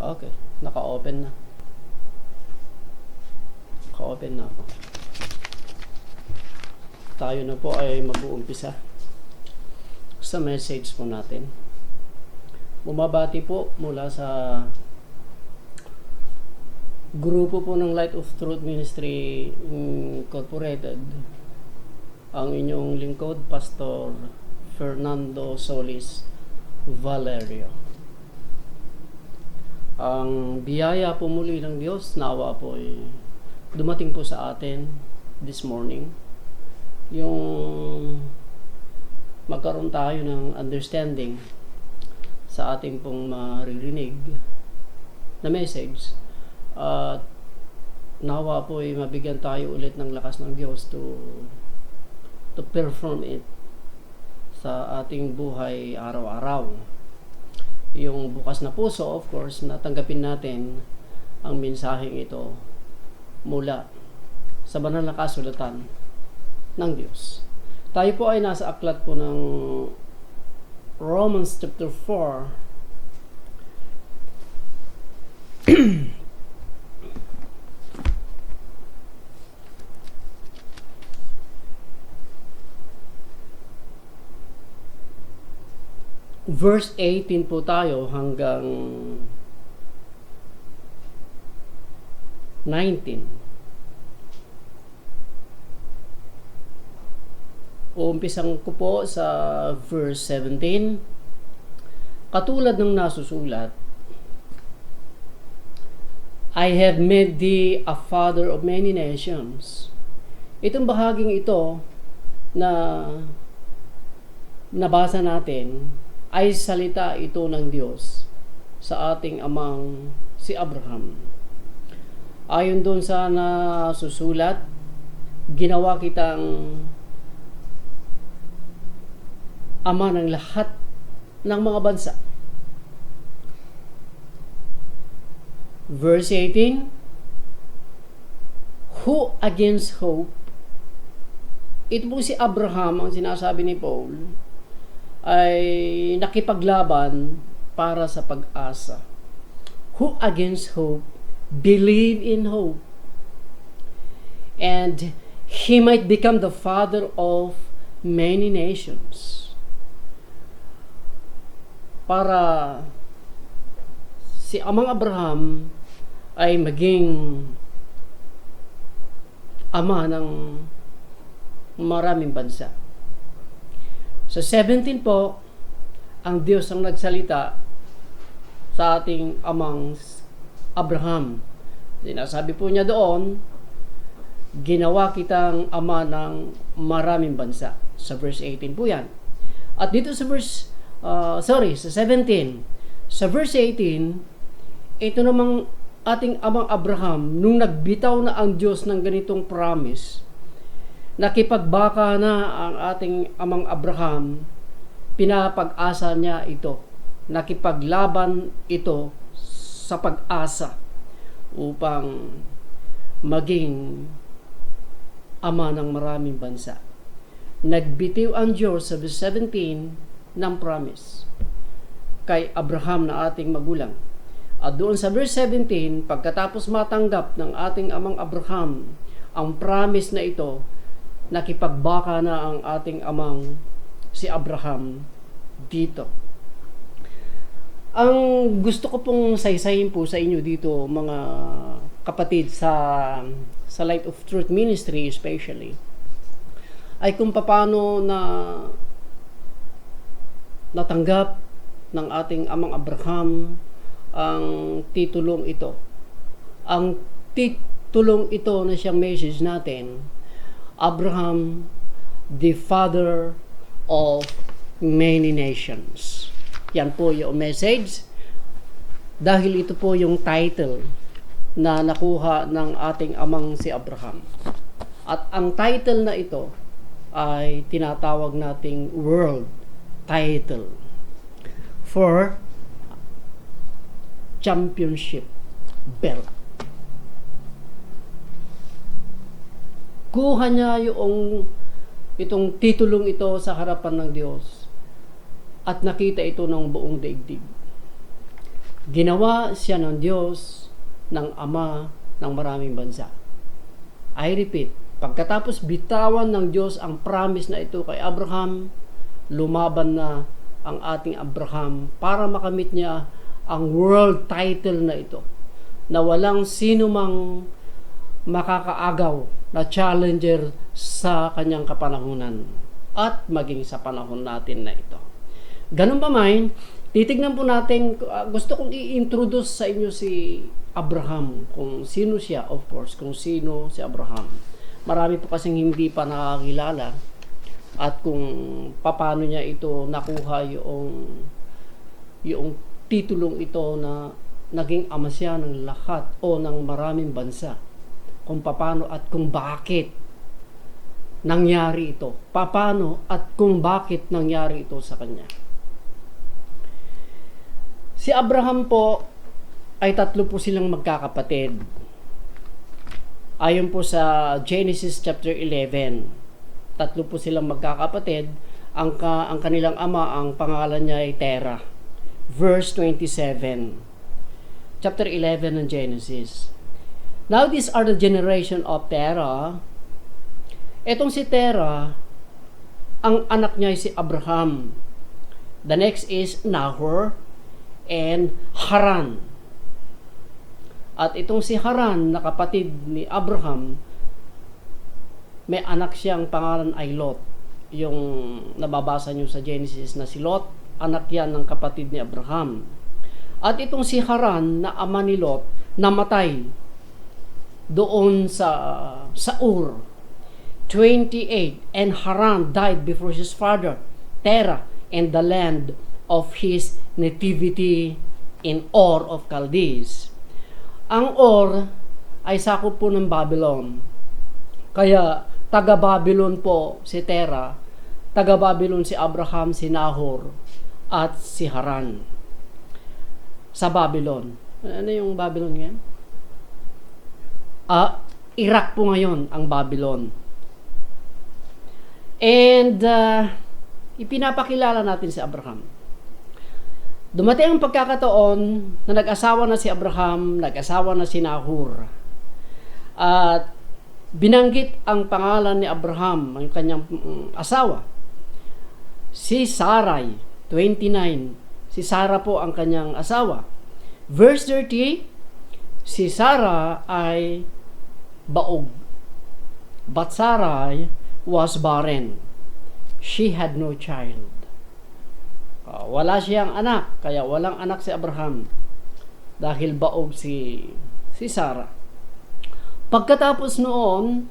Okay, naka-open na. Naka-open na ako. Tayo na po ay mag-uumpisa sa message po natin. Bumabati po mula sa grupo po ng Light of Truth Ministry Incorporated. Ang inyong lingkod, Pastor Fernando Solis Valerio. Ang biyaya po muli ng Diyos, nawa po ay dumating po sa atin this morning. Yung magkaroon tayo ng understanding sa ating pong maririnig na message. At nawa po ay mabigyan tayo ulit ng lakas ng Diyos to perform it sa ating buhay araw-araw. Yung bukas na puso, of course, natanggapin natin ang mensaheng ito mula sa banal na kasulatan ng Diyos. Tayo po ay nasa aklat po ng Romans chapter 4. Verse 18 po tayo hanggang 19. Uumpisan ko po sa verse 17. Katulad ng nasusulat, I have made thee a father of many nations. Itong bahaging ito na nabasa natin ay salita ito ng Diyos sa ating amang si Abraham. Ayon doon sa nasusulat, ginawa kitang ama ng lahat ng mga bansa. Verse 18, who against hope, ito po si Abraham, ang sinasabi ni Paul, ay nakipaglaban para sa pag-asa. Who against hope, believe in hope, and he might become the father of many nations. Para si amang Abraham ay maging ama ng maraming bansa. Sa 17 po, ang Diyos ang nagsalita sa ating amang Abraham. Sinasabi po niya doon, ginawa kitang ama ng maraming bansa. Sa verse 18 po yan. At dito sa sa 17. Sa verse 18, ito namang ating amang Abraham, nung nagbitaw na ang Diyos ng ganitong promise, nakipagbaka na ang ating amang Abraham, pinapag-asa niya ito. Nakipaglaban ito sa pag-asa upang maging ama ng maraming bansa. Nagbitiw ang Diyos sa verse 17 ng promise kay Abraham na ating magulang. At doon sa verse 17, pagkatapos matanggap ng ating amang Abraham ang promise na ito, nakipagbaka na ang ating amang si Abraham dito. Ang gusto ko pong saysayin po sa inyo dito, mga kapatid sa Light of Truth Ministry especially, ay kung paano na natanggap ng ating amang Abraham ang titulong ito. Ang titulong ito na siyang message natin, Abraham, the father of many nations. Yan po yung message. Dahil ito po yung title na nakuha ng ating amang si Abraham. At ang title na ito ay tinatawag nating world title for championship belt. Kuha niya itong titulong ito sa harapan ng Diyos at nakita ito ng buong daigdig. Ginawa siya ng Diyos ng ama ng maraming bansa. I repeat, pagkatapos bitawan ng Diyos ang promise na ito kay Abraham, lumaban na ang ating Abraham para makamit niya ang world title na ito, na walang sino mang makakaagaw na challenger sa kanyang kapanahunan at maging sa panahon natin na ito. Ganun pa man, titignan po natin, gusto kong i-introduce sa inyo si Abraham, kung sino siya, of course, kung sino si Abraham. Marami po kasing hindi pa nakakilala at kung paano niya ito nakuha yung titulong ito na naging ama siya ng lahat o ng maraming bansa. Kung paano at kung bakit nangyari ito. Paano at kung bakit nangyari ito sa kanya. Si Abraham po ay 3 po silang magkakapatid. Ayon po sa Genesis chapter 11, 3 po silang magkakapatid. Ang kanilang ama, ang pangalan niya ay Terah. Verse 27. Chapter 11 ng Genesis. Now these are the generation of Terah. Etong si Terah, ang anak niya ay si Abraham. The next is Nahor and Haran. At itong si Haran na kapatid ni Abraham, may anak siyang pangalan ay Lot. Yung nababasa nyo sa Genesis na si Lot, anak yan ng kapatid ni Abraham. At itong si Haran na ama ni Lot, namatay doon sa Ur. 28. And Haran died before his father, Terah, in the land of his nativity in Ur of Chaldees. Ang Ur ay sakop po ng Babylon. Kaya taga-Babylon po si Terah, taga-Babylon si Abraham, si Nahor, at si Haran. Sa Babylon. Ano yung Babylon ngayon? Iraq po ngayon ang Babylon. And ipinapakilala natin si Abraham. Dumating ang pagkakataon na nag-asawa na si Abraham, nag-asawa na si Nahor. At binanggit ang pangalan ni Abraham, ang kanyang asawa. Si Sarai, 29. Si Sarah po ang kanyang asawa. Verse 30, si Sarah ay baog. But Sarai was barren. She had no child. Wala siyang anak, kaya walang anak si Abraham dahil baog si Sarah. Pagkatapos noon,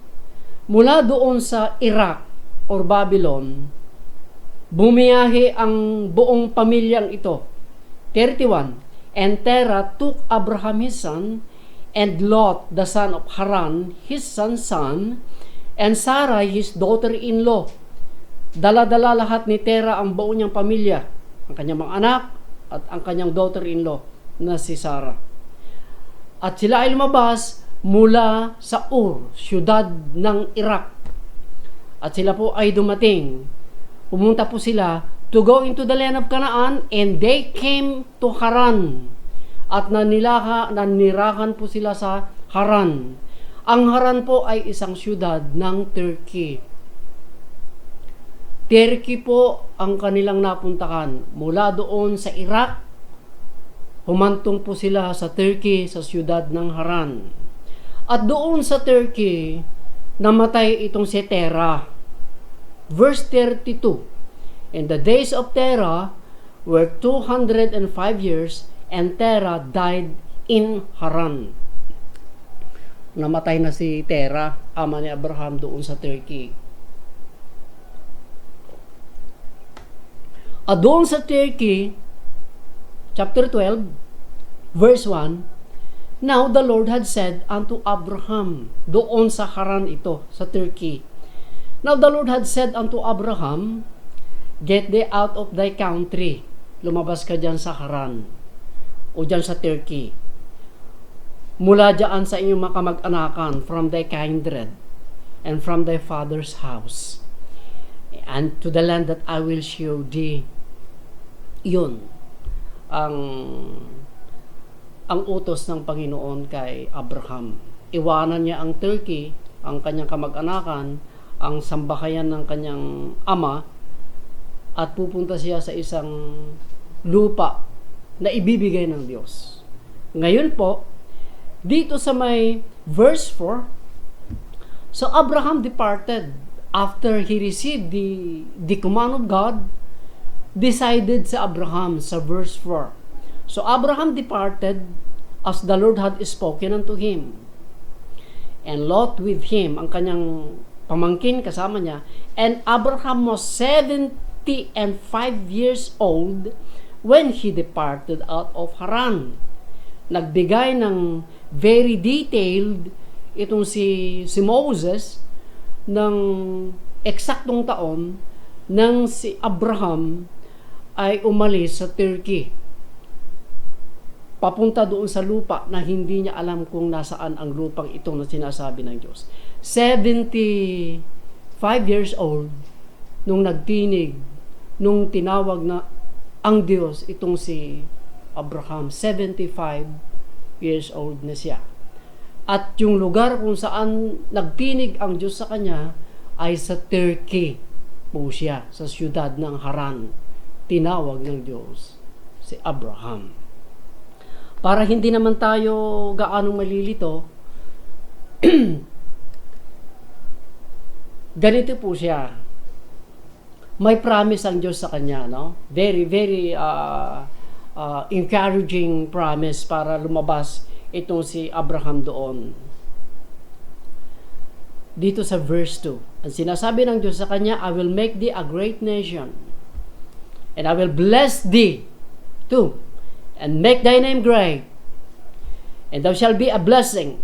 mula doon sa Iraq or Babylon, bumiyahe ang buong pamilyang ito. 31. And Terah took Abraham his son, and Lot the son of Haran his son's son, and Sarai his daughter-in-law. Dala-dala lahat ni Terah ang buong niyang pamilya, ang kanyang mga anak at ang kanyang daughter-in-law na si Sarah. At sila ay lumabas mula sa Ur, siyudad ng Iraq. At sila po ay dumating. Pumunta po sila to go into the land of Canaan, and they came to Haran. At nanirahan po sila sa Haran. Ang Haran po ay isang siyudad ng Turkey. Turkey po ang kanilang napuntahan. Mula doon sa Iraq, humantong po sila sa Turkey, sa siyudad ng Haran. At doon sa Turkey, namatay itong si Terah. Verse 32. And the days of Terah were 205 years, and Terah died in Haran. Namatay na si Terah, ama ni Abraham, doon sa Turkey. At doon sa Turkey, chapter 12, verse 1, Now the Lord had said unto Abraham, doon sa Haran ito, sa Turkey. Now the Lord had said unto Abraham, Get thee out of thy country. Lumabas ka dyan sa Haran, o dyan sa Turkey. Mula dyan sa inyong makamag-anakan, from thy kindred, and from thy father's house, and to the land that I will show thee. Yun ang ang utos ng Panginoon kay Abraham. Iwanan niya ang Turkey, ang kanyang kamag-anakan, ang sambahayan ng kanyang ama, at pupunta siya sa isang lupa na ibibigay ng Diyos. Ngayon po, dito sa may verse 4, so Abraham departed after he received the command of God. Decided sa Abraham sa verse 4. So Abraham departed as the Lord had spoken unto him. And Lot with him, ang kanyang pamangkin kasama niya. And Abraham was 75 years old when he departed out of Haran. Nagbigay ng very detailed itong si Moses ng eksaktong taon nang si Abraham ay umalis sa Turkey, papunta doon sa lupa na hindi niya alam kung nasaan ang lupang ito na sinasabi ng Diyos. 75 years old nung nagtinig, nung tinawag na ang Diyos itong si Abraham. 75 years old na siya. At yung lugar kung saan nagtinig ang Diyos sa kanya ay sa Turkey po siya, sa siyudad ng Haran. Tinawag ng Diyos si Abraham. Para hindi naman tayo gaanong malilito, ganito po siya. May promise ang Diyos sa kanya, no? Very, very encouraging promise para lumabas itong si Abraham doon. Dito sa verse 2, ang sinasabi ng Diyos sa kanya, I will make thee a great nation, and I will bless thee too, and make thy name great, and thou shalt be a blessing.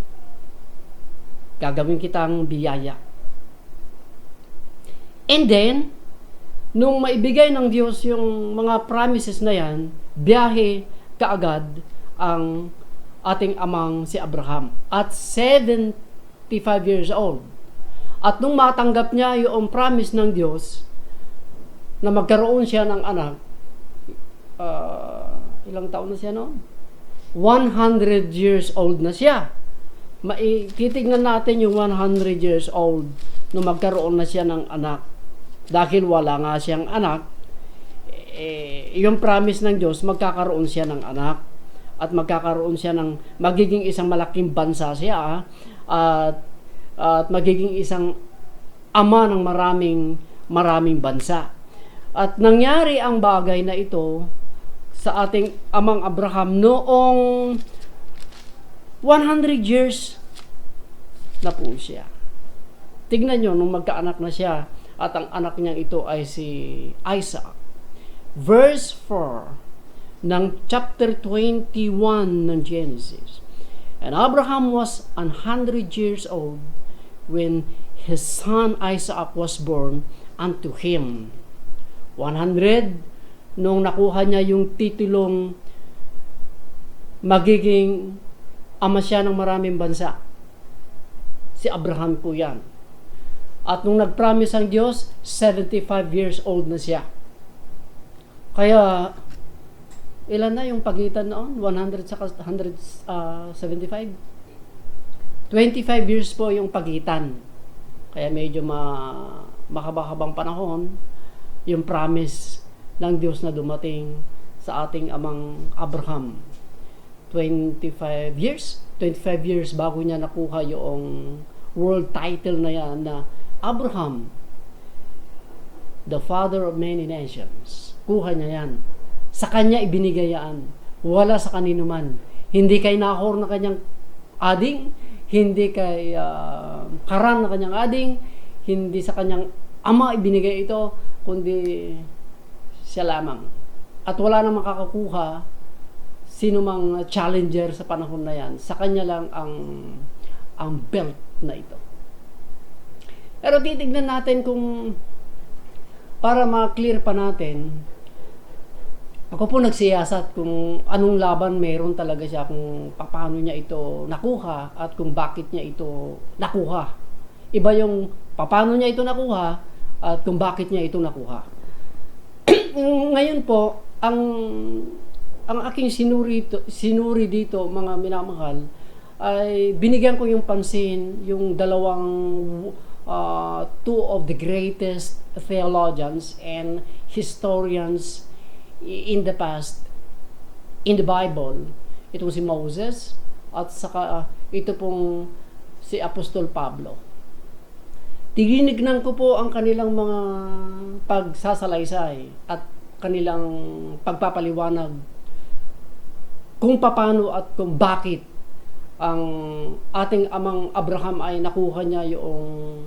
Gagawin kitang biyaya. And then, nung maibigay ng Diyos yung mga promises na yan, biyahe kaagad ang ating amang si Abraham at 75 years old. At nung matanggap niya yung promise ng Diyos na magkaroon siya ng anak, ilang taon na siya noon? 100 years old na siya. Titignan natin yung 100 years old nung magkaroon na siya ng anak. Dahil wala nga siyang anak, yung promise ng Diyos, magkakaroon siya ng anak. At magkakaroon siya ng, magiging isang malaking bansa siya, at magiging isang ama ng maraming bansa. At nangyari ang bagay na ito sa ating amang Abraham noong 100 years na po siya. Tignan nyo, nung magkaanak na siya, at ang anak niya ito ay si Isaac. Verse 4 ng chapter 21 ng Genesis. And Abraham was 100 years old when his son Isaac was born unto him. 100 nung nakuha niya yung titulong magiging ama siya ng maraming bansa. Si Abraham po yan. At nung nag-promise ang Diyos, 75 years old na siya. Kaya, ilan na yung pagitan noon? 100 sa 175? 25 years po yung pagitan. Kaya medyo makabakabang panahon yung promise ng Diyos na dumating sa ating amang Abraham. 25 years bago niya nakuha yung world title na yan na Abraham, the father of many nations. Kuha niya yan. Sa kanya ibinigay yan. Wala sa kanino man. Hindi kay Nahor na kanyang ading, hindi kay Haran na kanyang ading, hindi sa kanyang ama ibinigay ito, kundi siya lamang. At wala nang makakakuha sino mang challenger sa panahon na yan. Sa kanya lang ang belt na ito. Pero titignan natin kung para ma-clear pa natin, ako po nagsiyasat kung anong laban meron talaga siya, kung paano niya ito nakuha at kung bakit niya ito nakuha. Iba yung paano niya ito nakuha at kung bakit niya ito nakuha. Ngayon po, ang ang aking sinuri dito, mga minamahal, ay binigyan ko yung pansin yung dalawang two of the greatest theologians and historians in the past in the Bible. Itong si Moses at saka ito pong si Apostol Pablo. Tinignan ko po ang kanilang mga pagsasalaysay at kanilang pagpapaliwanag kung paano at kung bakit ang ating amang Abraham ay nakuha niya yung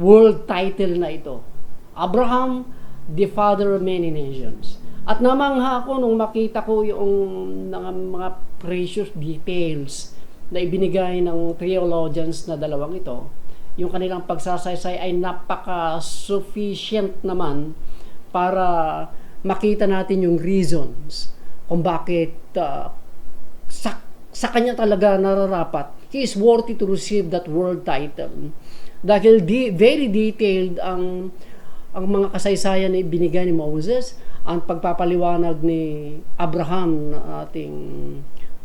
world title na ito. Abraham, the father of many nations. At namangha ako nung makita ko yung mga precious details na ibinigay ng theologians na dalawang ito. Yung kanilang pagsasaysay ay napaka-sufficient naman para makita natin yung reasons kung bakit sa kanya talaga nararapat. He is worthy to receive that world title. Dahil very detailed ang mga kasaysayan na ibinigay ni Moses, ang pagpapaliwanag ni Abraham na ating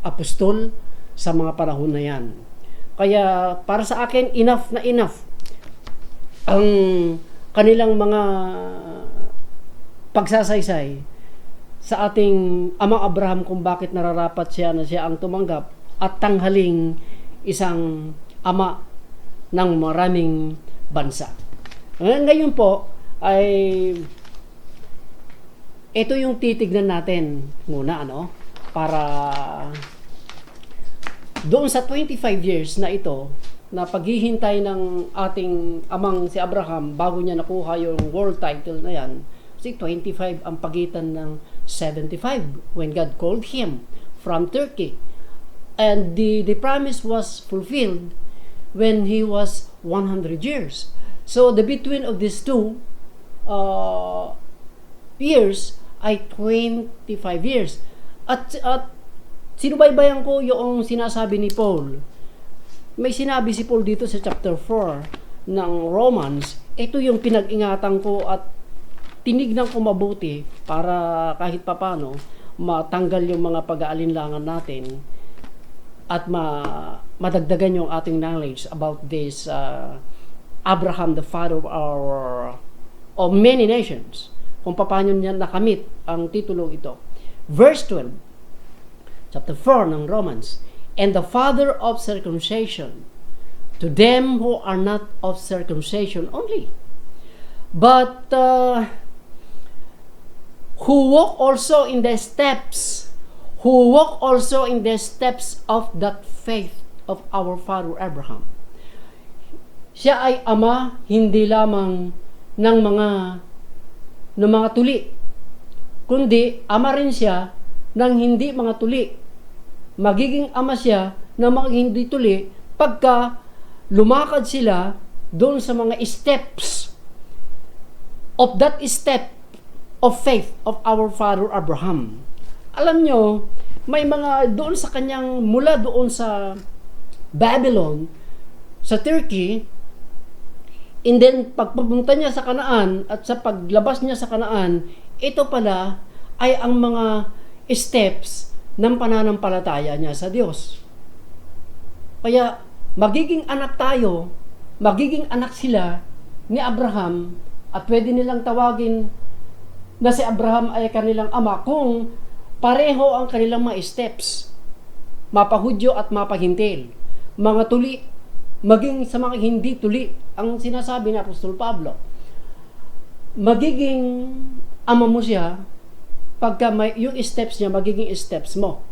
apostol sa mga panahon na yan. Kaya para sa akin, enough na enough ang kanilang mga pagsasaysay sa ating amang Abraham kung bakit nararapat siya na siya ang tumanggap at tanghaling isang ama ng maraming bansa. Ngayon po ay ito yung titignan natin muna para doon sa 25 years na ito na paghihintay ng ating amang si Abraham bago niya nakuha yung world title na yan. Kasi 25 ang pagitan ng 75 when God called him from Turkey. And the promise was fulfilled when he was 100 years. So the between of these two years ay 25 years. At sinubaybayan ko yung sinasabi ni Paul. May sinabi si Paul dito sa chapter 4 ng Romans. Ito yung pinag-ingatan ko at tinignan ko mabuti para kahit papano matanggal yung mga pag-aalinlangan natin at madagdagan yung ating knowledge about this Abraham, the father of many nations, kung paano niya nakamit ang titulo ito. Verse 12, chapter 4 ng Romans, and the father of circumcision to them who are not of circumcision only, but who walk also in the steps of that faith of our father Abraham. Siya ay ama hindi lamang ng mga tuli, kundi ama rin siya ng hindi mga tuli. Magiging ama siya ng mga hindi tuli pagka lumakad sila doon sa mga steps of that step of faith of our father Abraham. Alam nyo, may mga doon sa kanyang, mula doon sa Babylon, sa Turkey, and then pagpunta niya sa Kanaan at sa paglabas niya sa Kanaan, ito pala ay ang mga steps ng pananampalataya niya sa Diyos. Kaya magiging anak tayo, magiging anak sila ni Abraham at pwede nilang tawagin na si Abraham ay kanilang ama kung pareho ang kanilang mga steps, mapahudyo at mapahintil, mga tuli, maging sa mga hindi tuli, ang sinasabi ni Apostol Pablo. Magiging ama mo siya pagka yung steps niya, magiging steps mo.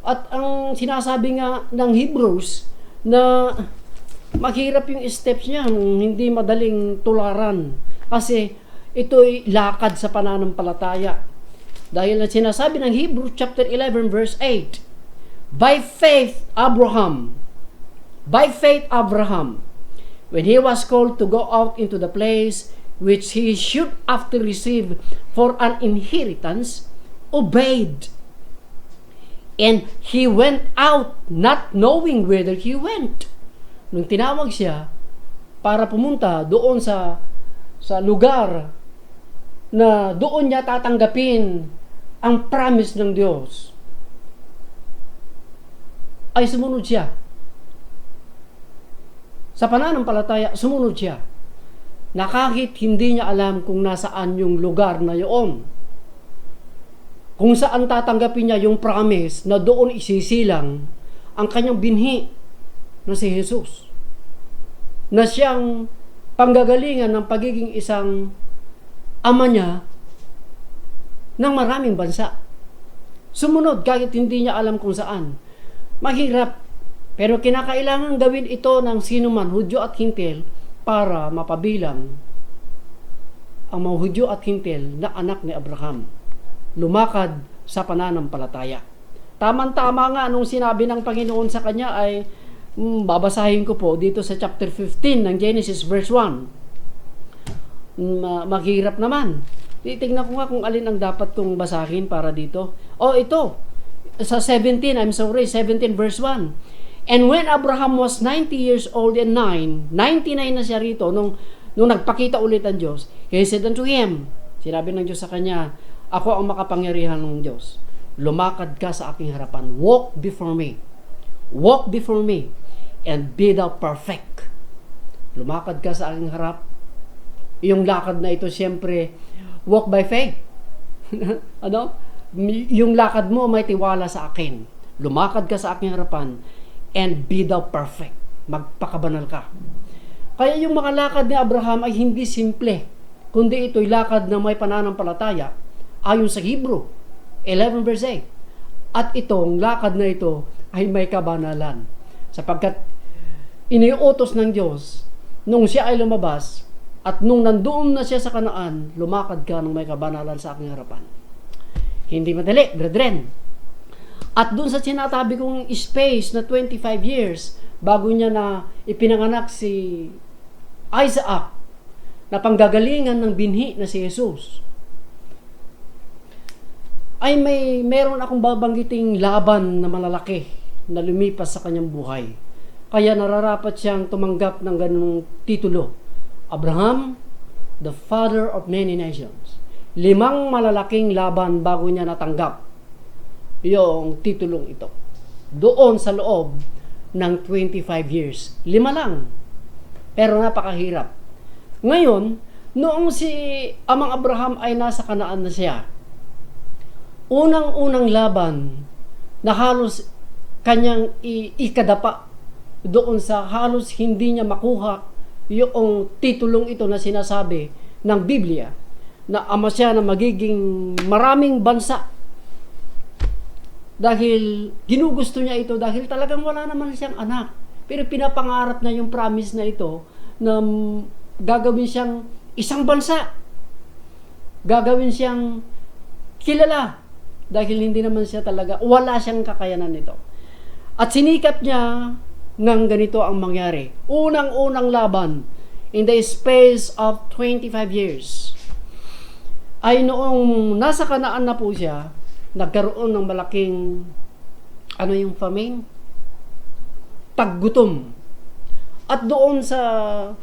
At ang sinasabi nga ng Hebrews na maghirap yung steps niya, hindi madaling tularan kasi ito'y lakad sa pananampalataya. Dahil na sinasabi ng Hebrews chapter 11 verse 8, by faith Abraham, when he was called to go out into the place which he should after receive for an inheritance, obeyed. And he went out not knowing whither he went. Nung tinawag siya para pumunta doon sa lugar na doon niya tatanggapin ang promise ng Diyos, ay sumunod siya. Sa pananampalataya, sumunod siya. Na kahit hindi niya alam kung nasaan yung lugar na yun, kung saan tatanggapin niya yung promise na doon isisilang ang kanyang binhi na si Jesus, na siyang panggagalingan ng pagiging isang ama niya ng maraming bansa. Sumunod kahit hindi niya alam kung saan. Mahirap, pero kinakailangan gawin ito ng sino man, Hudyo at Hintil, para mapabilang ang mga Hudyo at Hintil na anak ni Abraham. Lumakad sa pananampalataya. Tamang-tama nga nung sinabi ng Panginoon sa kanya ay, babasahin ko po dito sa chapter 15 ng Genesis verse 1. Maghirap naman. Titignan ko nga kung alin ang dapat kong basahin para dito. Ito. Sa 17 verse 1. And when Abraham was 90 years old and 99 na siya rito, nung nagpakita ulit ang Diyos, he said unto him, sinabi ng Diyos sa kanya, ako ang makapangyarihan ng Diyos. Lumakad ka sa aking harapan. Walk before me. Walk before me. And be thou perfect. Lumakad ka sa aking harap. Yung lakad na ito, siyempre, walk by faith. Yung lakad mo may tiwala sa akin. Lumakad ka sa aking harapan and be thou perfect. Magpakabanal ka. Kaya yung mga lakad ni Abraham ay hindi simple, kundi ito'y lakad na may pananampalataya ayon sa Hebrew 11 verse 8. At itong lakad na ito ay may kabanalan, sapagkat iniutos ng Diyos nung siya ay lumabas at nung nandoon na siya sa Kanaan, lumakad ka ng may kabanalan sa aking harapan. Hindi madali, brethren. At doon sa sinatabi kong space na 25 years bago niya na ipinanganak si Isaac na panggagalingan ng binhi na si Jesus, ay meron akong babanggiting laban na malalaki na lumipas sa kanyang buhay. Kaya nararapat siyang tumanggap ng ganung titulo. Abraham, the father of many nations. 5 malalaking laban bago niya natanggap yung titulong ito. Doon sa loob ng 25 years. 5 lang. Pero napakahirap. Ngayon, noong si Amang Abraham ay nasa Kanaan na siya, unang-unang laban na halos kanyang ikadapa doon sa halos hindi niya makuha yung titulong ito na sinasabi ng Biblia na ama siya na magiging maraming bansa, dahil ginugusto niya ito dahil talagang wala naman siyang anak, pero pinapangarap na yung promise na ito na gagawin siyang isang bansa, gagawin siyang kilala dahil hindi naman siya talaga, wala siyang kakayanan nito. At sinikap niya ng ganito ang mangyari. Unang-unang laban in the space of 25 years ay noong nasa Kanaan na po siya, nagkaroon ng malaking yung famine, taggutom. At doon sa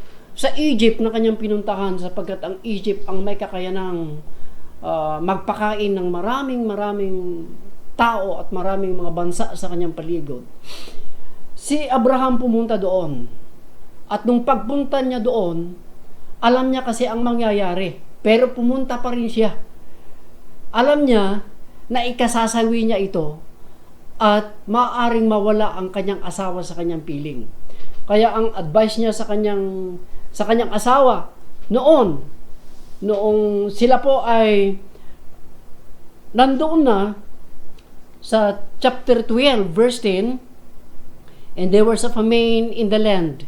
Egypt na kanyang pinuntahan, sapagkat ang Egypt ang may kakayanang magpakain ng maraming tao at maraming mga bansa sa kanyang paligid. Si Abraham pumunta doon. At nung pagpunta niya doon, alam niya kasi ang mangyayari, pero pumunta pa rin siya. Alam niya na ikasasawi niya ito at maaaring mawala ang kanyang asawa sa kanyang piling. Kaya ang advice niya sa kanyang asawa noong sila po ay nandoon na sa chapter 12 verse 10, and there was a famine in the land,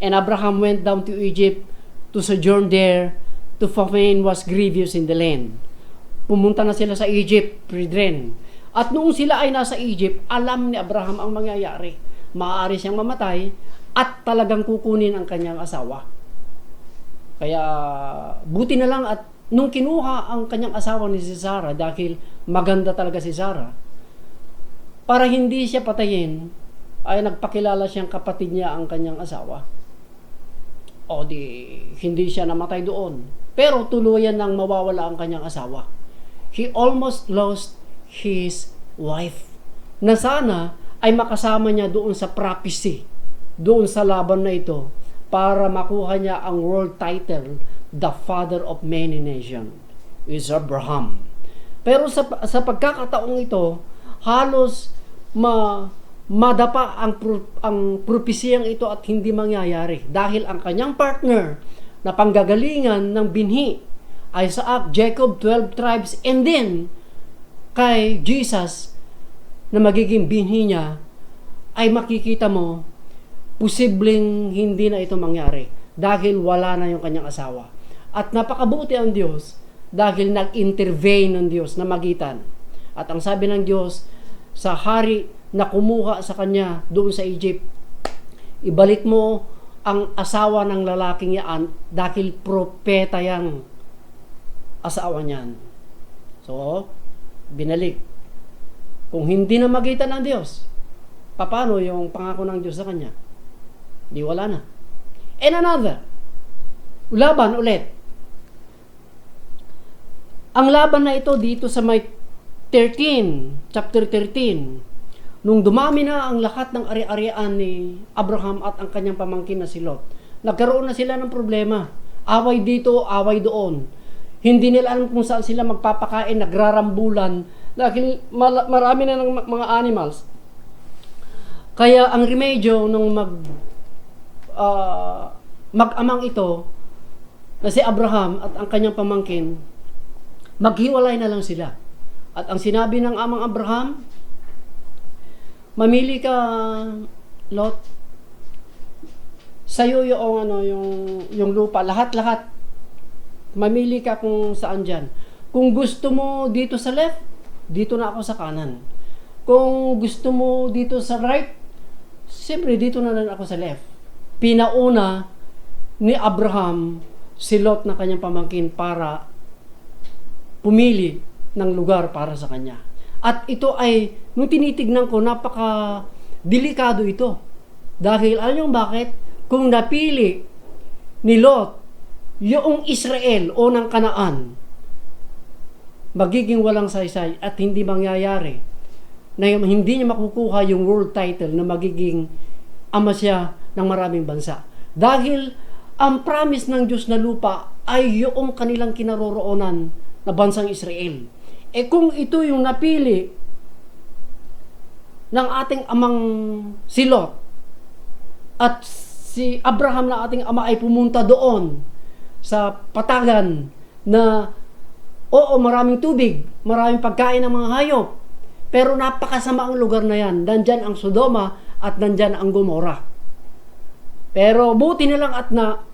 and Abraham went down to Egypt to sojourn there, to famine was grievous in the land. Pumunta na sila sa Egypt, brethren. At noong sila ay nasa Egypt, alam ni Abraham ang mangyayari. Maaari siyang mamatay at talagang kukunin ang kanyang asawa. Kaya buti na lang at nung kinuha ang kanyang asawa ni si Sarah, dahil maganda talaga si Sarah, para hindi siya patayin, ay nagpakilala siyang kapatid niya ang kanyang asawa. O di, hindi siya namatay doon. Pero tuluyan nang mawawala ang kanyang asawa. he almost lost his wife. Na sana ay makasama niya doon sa prophecy, doon sa laban na ito, para makuha niya ang world title, the father of many nations, is Abraham. Pero sa pagkakataong ito, halos madapa ang propesiyang ito at hindi mangyayari dahil ang kanyang partner na panggagalingan ng binhi, Isaac, Jacob, 12 tribes, and then kay Jesus na magiging binhi niya, ay makikita mo posibleng hindi na ito mangyari dahil wala na yung kanyang asawa. At napakabuti ang Diyos dahil nag-intervene ng Diyos na magitan. At ang sabi ng Diyos sa hari na kumuha sa kanya doon sa Egypt, ibalik mo ang asawa ng lalaking yan dahil propeta yang asawa niyan. So, binalik. Kung hindi na magitan ng Diyos, paano yung pangako ng Diyos sa kanya? Di wala na. And another, laban ulit. Ang laban na ito dito sa may chapter 13, nung dumami na ang lahat ng ari-arian ni Abraham at ang kanyang pamangkin na si Lot, nagkaroon na sila ng problema. Away dito, away doon. Hindi nila alam kung saan sila magpapakain, nagrarambulan, dahil marami na ng mga animals. Kaya ang remedyo nung mag-amang ito, na si Abraham at ang kanyang pamangkin, maghiwalay na lang sila. At ang sinabi ng amang Abraham, mamili ka, Lot, sa'yo yung lupa, lahat-lahat. Mamili ka kung saan dyan. Kung gusto mo dito sa left, dito na ako sa kanan. Kung gusto mo dito sa right, siyempre dito na lang ako sa left. Pinauna ni Abraham si Lot na kanyang pamangkin para pumili ng lugar para sa kanya. At ito ay, nung tinitignan ko, napaka-delikado ito. Dahil, alam niyo bakit? Kung napili ni Lot yung Israel o ng Kanaan, magiging walang saysay at hindi mangyayari na hindi niya makukuha yung world title na magiging ama siya ng maraming bansa. Dahil ang promise ng Diyos na lupa ay yung kanilang kinaroroonan na bansang Israel. Kung ito yung napili ng ating amang si Lot at si Abraham na ating ama ay pumunta doon sa patagan na oo, maraming tubig, maraming pagkain ng mga hayop, pero napakasama ang lugar na yan. Nandyan ang Sodoma at nandyan ang Gomorrah. Pero buti na lang at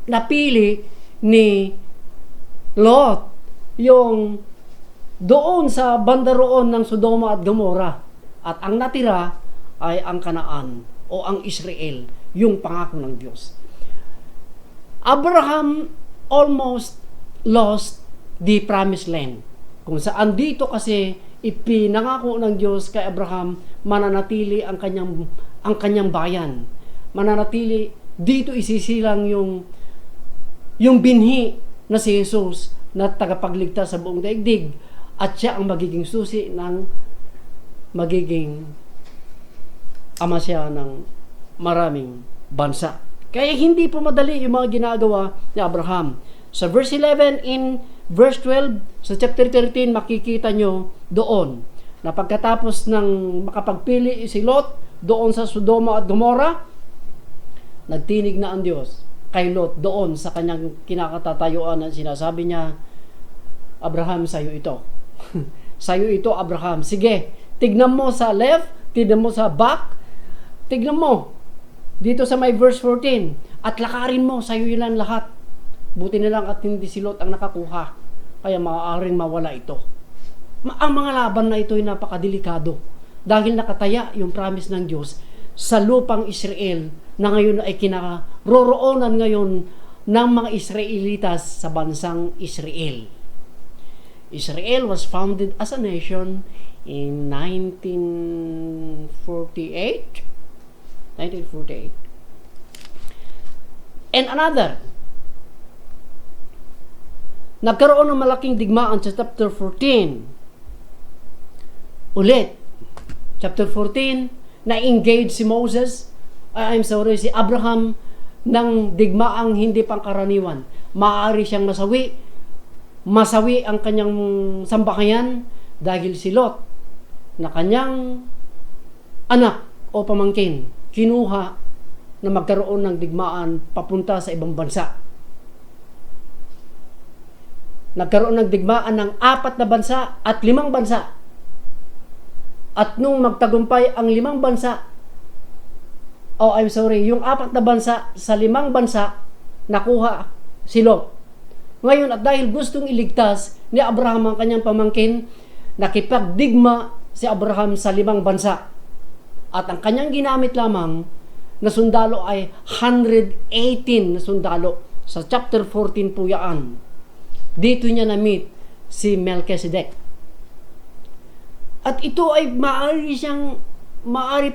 napili ni Lot yung doon sa banda roon ng Sodoma at Gomorrah. At ang natira ay ang Kanaan o ang Israel, yung pangako ng Diyos. Abraham almost lost the promised land. Kung saan dito kasi ipinangako ng Diyos kay Abraham, mananatili ang kanyang bayan. Mananatili dito, isisilang yung binhi na si Jesus na tagapagligtas sa buong daigdig, at siya ang magiging susi ng magiging ama siya ng maraming bansa. Kaya hindi po madali yung mga ginagawa ni Abraham. Sa verse 11 in verse 12 sa chapter 13, makikita nyo doon na pagkatapos ng makapagpili si Lot doon sa Sodoma at Gomorrah, nagtinig na ang Diyos kay Lot doon sa kanyang kinakatatayuan na sinasabi niya, Abraham, sa'yo ito. Sa'yo ito, Abraham. Sige, tignan mo sa left, tignan mo sa back, tignan mo dito sa may verse 14, at lakarin mo, sa'yo ilan lahat. Buti na lang at hindi si Lot ang nakakuha, kaya maaaring mawala ito. Ang mga laban na ito ay napakadelikado dahil nakataya yung promise ng Diyos sa lupang Israel na ngayon ay kinaroroonan ngayon ng mga Israelitas sa bansang Israel. Israel was founded as a nation in 1948. And another, nagkaroon ng malaking digmaan sa chapter 14 ulit. Chapter 14, na-engage si si Abraham ng digmaang hindi pangkaraniwan. Maaari siyang masawi ang kanyang sambahayan dahil si Lot na kanyang anak o pamangkin kinuha na magkaroon ng digmaan papunta sa ibang bansa. Nagkaroon ng digmaan ng 4 na bansa at 5 bansa. At nung magtagumpay ang 5 bansa, yung 4 na bansa sa 5 bansa, nakuha si Lot. Ngayon, at dahil gustong iligtas ni Abraham ang kanyang pamangkin, nakipagdigma si Abraham sa 5 bansa. At ang kanyang ginamit lamang na sundalo ay 118 na sundalo. Sa chapter 14 po yan. Dito niya na-meet si Melchizedek. At ito ay maaari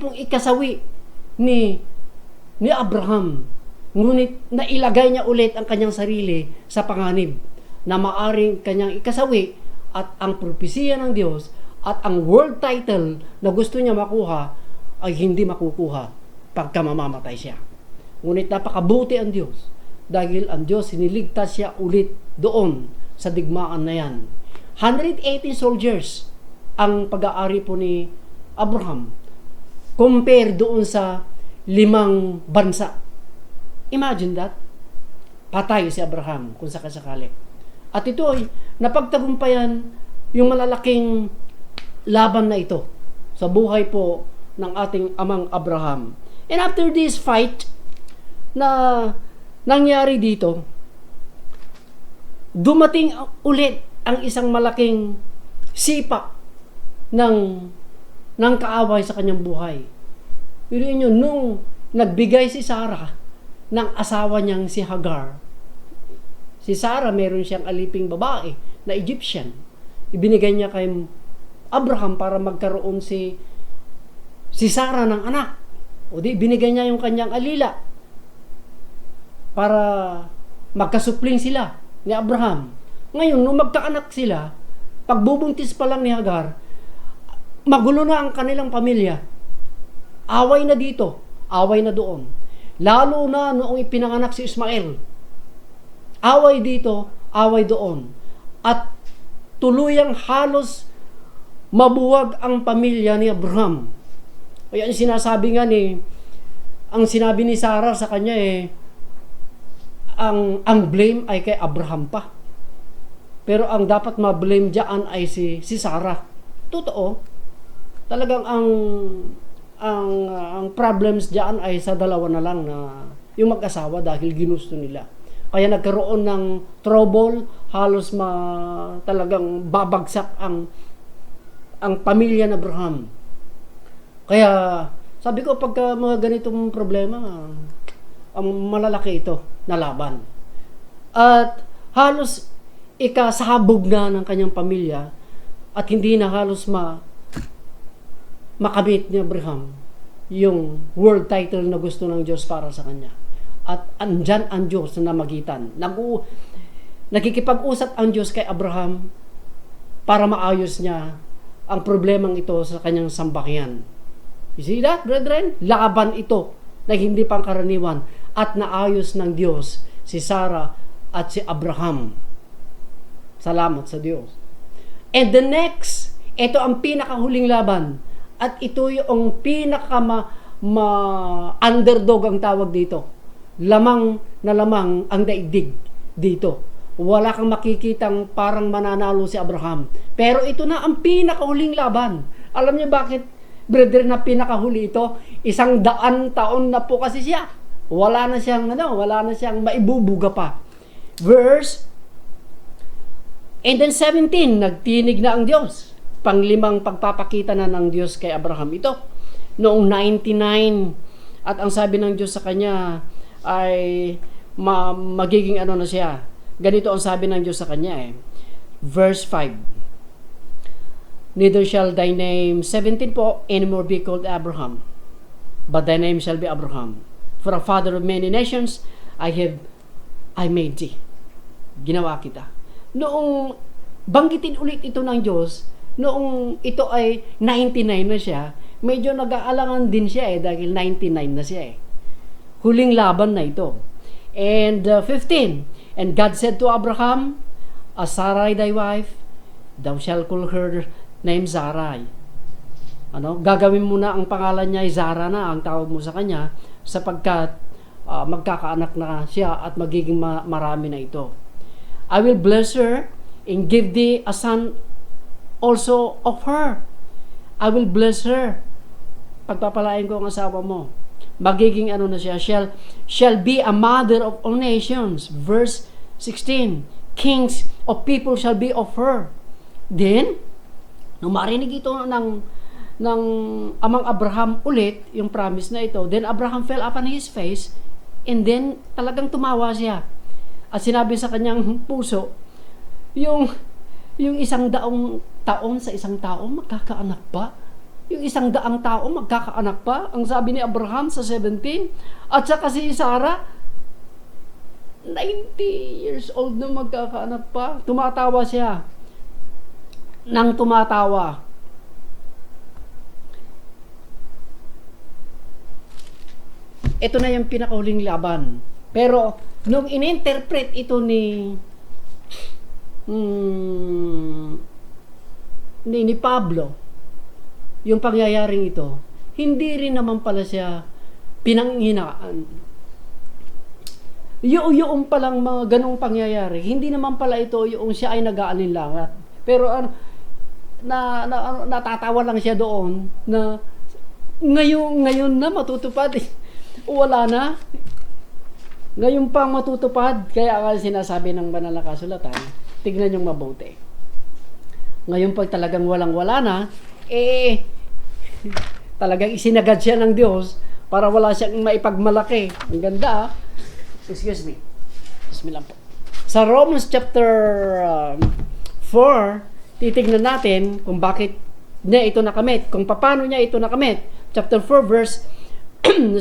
pong ikasawi ni Abraham. Ngunit nailagay niya ulit ang kanyang sarili sa panganib na maaring kanyang ikasawi at ang propesiya ng Diyos at ang world title na gusto niya makuha ay hindi makukuha pagka mamamatay siya. Ngunit napakabuti ang Diyos dahil ang Diyos siniligtas siya ulit doon sa digmaan na yan. 180 soldiers ang pag-aari po ni Abraham compare doon sa 5 bansa. Imagine that. Patay si Abraham kung sakasakali. At ito ay napagtagumpayan yung malalaking laban na ito sa buhay po ng ating amang Abraham. And after this fight na nangyari dito, dumating ulit ang isang malaking sipa ng kaaway sa kanyang buhay. Piliin nyo, nung nagbigay si Sarah ng asawa niyang si Hagar. Si Sarah, meron siyang aliping babae na Egyptian. Ibinigay niya kay Abraham para magkaroon si Sarah ng anak. O di, binigay niya yung kanyang alila para magkasupling sila ni Abraham. Ngayon, nung magkaanak sila, pagbubuntis pa lang ni Hagar, magulo na ang kanilang pamilya. Away na dito, away na doon. Lalo na noong ipinanganak si Ismael. Away dito, away doon. At tuluyang halos mabuwag ang pamilya ni Abraham. Kaya sinasabi nga ang sinabi ni Sarah sa kanya ang blame ay kay Abraham pa. Pero ang dapat ma-blame diyan ay si Sarah. Totoo. Talagang ang problems diyan ay sa dalawa na lang na yung mag-asawa dahil ginusto nila. Kaya nagkaroon ng trouble, halos talagang babagsak ang pamilya ng Abraham. Kaya sabi ko pagka mga ganitong problema, ang malalaki ito na laban. At halos ikasabog na ng kanyang pamilya at hindi na halos makamit ni Abraham yung world title na gusto ng Diyos para sa kanya. At andyan ang Diyos na namagitan. Nakikipag-usap ang Diyos kay Abraham para maayos niya ang problemang ito sa kanyang sambahayan. You see that, brethren? Laban ito na hindi pangkaraniwan at naayos ng Diyos si Sarah at si Abraham. Salamat sa Diyos. And the next, ito ang pinakahuling laban. At ito yung underdog ang tawag dito. Lamang na lamang ang daigdig dito. Wala kang makikitang parang mananalo si Abraham. Pero ito na ang pinakahuling laban. Alam niyo bakit, brother, na pinakahuli ito? 100 taon na po kasi siya. Wala na siyang maibubuga pa. And then 17, nagtinig na ang Diyos. Panglimang pagpapakita na ng Diyos kay Abraham ito. Noong 99, at ang sabi ng Diyos sa kanya ay magiging na siya. Ganito ang sabi ng Diyos sa kanya Verse 5. Neither shall thy name, 17 po, anymore be called Abraham, but thy name shall be Abraham. For a father of many nations, I made thee. Ginawa kita. Noong banggitin ulit ito ng Diyos, noong ito ay 99 na siya, medyo nag-aalangan din siya dahil 99 na siya Huling laban na ito. And 15, and God said to Abraham, as Sarai thy wife, thou shalt call her name Sarai. Gagawin mo na ang pangalan niya ay Zara na, ang tawag mo sa kanya, sapagkat magkakaanak na siya at magiging marami na ito. I will bless her and give thee a son also of her. I will bless her. Pagpapalain ko ang asawa mo. Magiging na siya, shall be a mother of all nations. Verse 16, kings of people shall be of her. Then, nung marinig ito ng amang Abraham ulit, yung promise na ito, then Abraham fell upon his face, and then talagang tumawa siya. At sinabi sa kanyang puso, yung 100 taon sa isang tao, magkakaanak ba? Yung 100 tao, magkakaanak pa? Ang sabi ni Abraham sa 17. At saka si Sarah, 90 years old na magkakaanak pa. Tumatawa siya. Nang tumatawa. Ito na yung pinakahuling laban. Pero, nung ininterpret ito ni Pablo, yung pangyayaring ito, hindi rin naman pala siya pinanghinaan. Yung palang mga ganong pangyayari, hindi naman pala ito yung siya ay nag-aalinlangat. Pero natatawa lang siya doon na ngayon na matutupad. Wala na. Ngayon pang matutupad. Kaya sinasabi ng banal na kasulatan, tignan yung mabuti. Ngayon pag talagang walang-wala na, talagang isinagad siya ng Diyos para wala siyang maipagmalaki. Ang ganda. Excuse me lang po. Sa Romans chapter 4, titignan natin kung bakit niya ito nakamit, kung paano niya ito nakamit. Chapter 4 verse 17,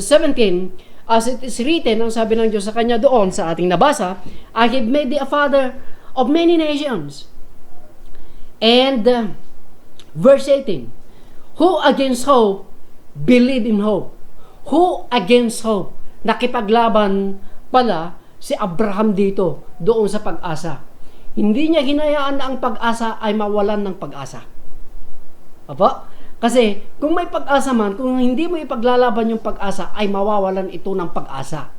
as it is written, ang sabi ng Diyos sa kanya doon sa ating nabasa, I have made thee a father of many nations. And verse 18, who against hope believe in hope. Who against hope? Nakipaglaban pala si Abraham dito, doon sa pag-asa. Hindi niya hinayaan na ang pag-asa ay mawalan ng pag-asa. Apa? Kasi kung may pag-asa man, kung hindi mo ipaglalaban yung pag-asa, ay mawawalan ito ng pag-asa.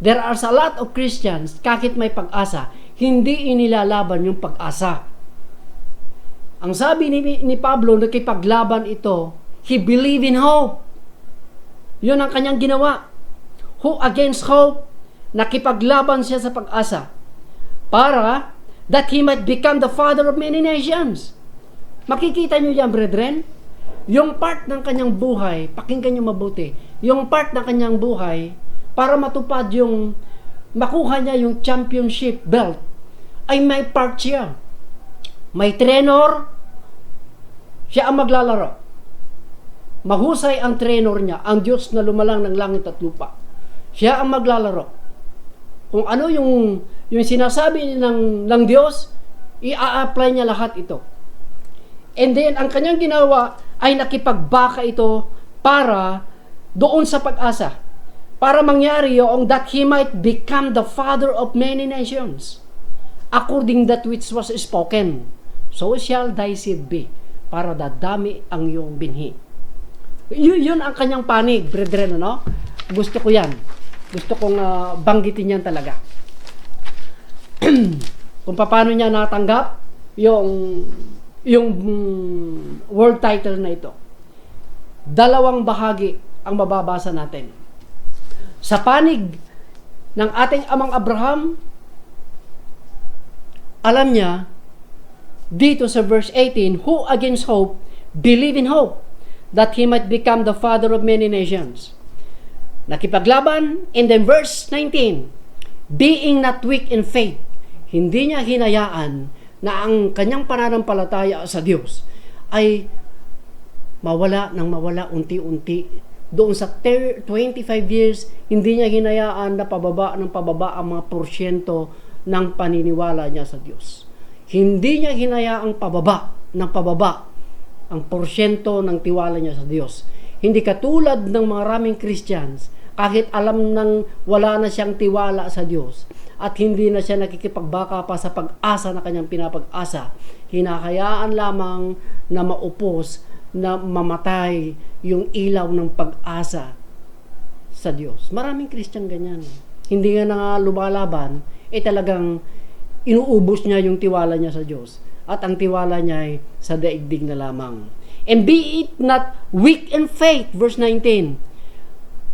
There are a lot of Christians, kahit may pag-asa, hindi inilalaban yung pag-asa. Ang sabi ni Pablo, nakipaglaban ito, he believed in hope. Yun ang kanyang ginawa. Who against hope, nakipaglaban siya sa pag-asa para that he might become the father of many nations. Makikita nyo yan, brethren. Yung part ng kanyang buhay, pakinggan nyo mabuti, yung part ng kanyang buhay, para matupad yung, makuha niya yung championship belt, ay may part siya. May trainer, siya ang maglalaro. Mahusay ang trainer niya, ang Diyos na lumalang ng langit at lupa. Siya ang maglalaro. Kung ano yung sinasabi ng Diyos, i-apply niya lahat ito. And then, ang kanyang ginawa ay nakipagbaka ito para doon sa pag-asa. Para mangyari yung that he might become the father of many nations. According that which was spoken, so shall thy seed be. Para dadami ang iyong binhi. Yun ang kanyang panig, brethren, ano? Gusto ko yan. Gusto kong banggitin yan talaga. Kung paano niya natanggap yung world title na ito. Dalawang bahagi ang mababasa natin. Sa panig ng ating amang Abraham, alam niya, dito sa verse 18, who against hope, believe in hope, that he might become the father of many nations. Nakipaglaban, and then verse 19, being not weak in faith, hindi niya hinayaan na ang kanyang pananampalataya sa Diyos ay mawala unti-unti. Doon sa 25 years, hindi niya hinayaan na pababa ang mga porsyento ng paniniwala niya sa Diyos. Hindi niya hinayaang pababa ng pababa ang porsyento ng tiwala niya sa Diyos. Hindi katulad ng maraming Christians, kahit alam nang wala na siyang tiwala sa Diyos at hindi na siya nakikipagbaka pa sa pag-asa na kanyang pinapag-asa, hinahayaan lamang na maupos, na mamatay yung ilaw ng pag-asa sa Diyos. Maraming Christian ganyan. Hindi nga na nga lumalaban, talagang inuubos niya yung tiwala niya sa Diyos. At ang tiwala niya ay sa daigdig na lamang. And be it not weak in faith, verse 19.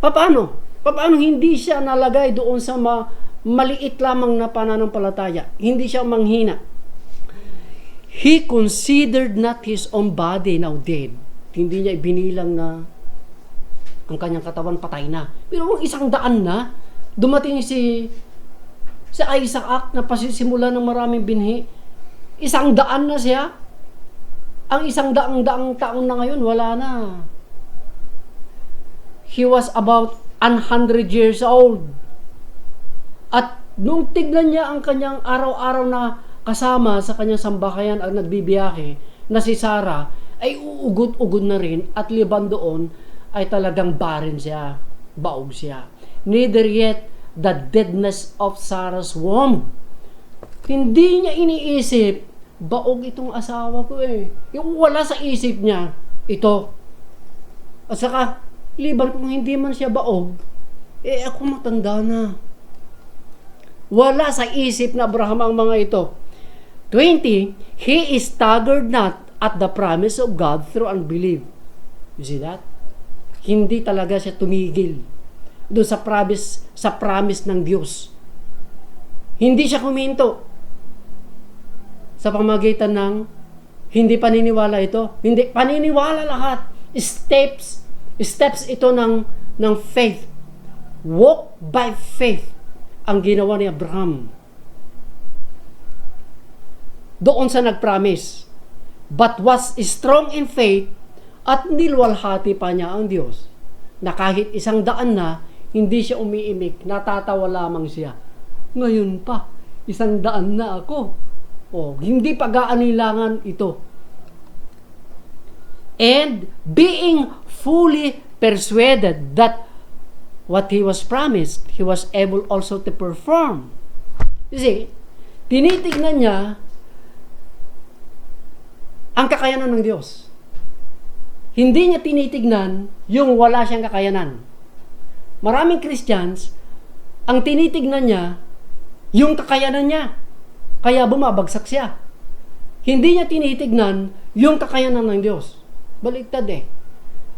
Paano? Paano hindi siya nalagay doon sa maliit lamang na pananampalataya? Hindi siya manghina. He considered not his own body now dead. Hindi niya ibinilang na ang kanyang katawan patay na. Pero 100 na, dumating si Isaac na pasisimula ng maraming binhi. 100 na siya. Ang 100 taon na ngayon, wala na. He was about 100 years old. At nung tignan niya ang kanyang araw-araw na kasama sa kanyang sambahayan ang nagbibiyahe na si Sarah, ay uugod-ugod na rin at liban doon ay talagang barren siya, baog siya. Neither yet the deadness of Sarah's womb. Hindi niya iniisip, baog itong asawa ko eh. Yung wala sa isip niya, ito. At saka, liban kung hindi man siya baog, ako matanda na. Wala sa isip na Abraham ang mga ito. 20, he is staggered not at the promise of God through unbelief. You see that? Hindi talaga siya tumigil doon sa promise ng Diyos. Hindi siya kuminto sa pamagitan ng hindi paniniwala ito. Hindi paniniwala lahat. Steps ito ng faith. Walk by faith ang ginawa ni Abraham. Doon sa nag-promise. But was strong in faith at nilwalhati pa niya ang Diyos. Na kahit 100 na, hindi siya umiimik, natatawa lamang siya. Ngayon pa, 100 na ako. Hindi pag-aanilangan ito. And being fully persuaded that what he was promised, he was able also to perform. You see, tinitignan niya ang kakayanan ng Diyos. Hindi niya tinitignan yung wala siyang kakayanan. Maraming Christians, ang tinitignan niya yung kakayanan niya. Kaya bumabagsak siya. Hindi niya tinitignan yung kakayanan ng Diyos. Baliktad eh.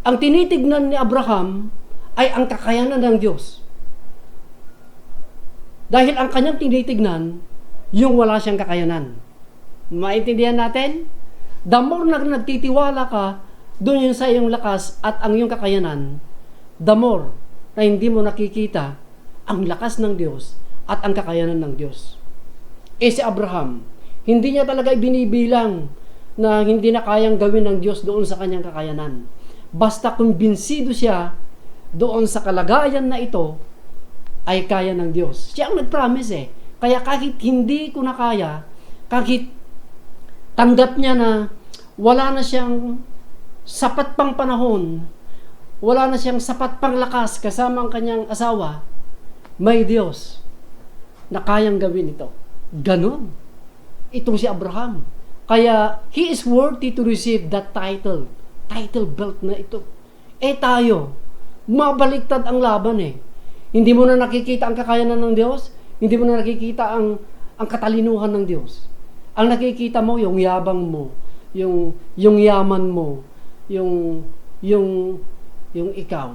Ang tinitignan ni Abraham ay ang kakayanan ng Diyos. Dahil ang kanyang tinitignan, yung wala siyang kakayanan. Maintindihan natin? The more na nagtitiwala ka, doon yung sa iyong lakas at ang iyong kakayanan, the more na hindi mo nakikita ang lakas ng Diyos at ang kakayanan ng Diyos. Si Abraham, hindi niya talaga ibinibilang na hindi na kayang gawin ng Diyos doon sa kanyang kakayanan. Basta kumbinsido siya doon sa kalagayan na ito ay kaya ng Diyos. Siya ang nag-promise eh. Kaya kahit hindi ko na kaya, kahit tanggap niya na wala na siyang sapat pang panahon, wala na siyang sapat pang lakas kasama ang kanyang asawa, may Diyos na kayang gawin ito. Ganon. Itong si Abraham. Kaya, he is worthy to receive that title belt na ito. Tayo, mabaliktad ang laban eh. Hindi mo na nakikita ang kakayanan ng Diyos, hindi mo na nakikita ang katalinuhan ng Diyos. Ang nakikita mo, yung yabang mo, yung yaman mo, yung ikaw.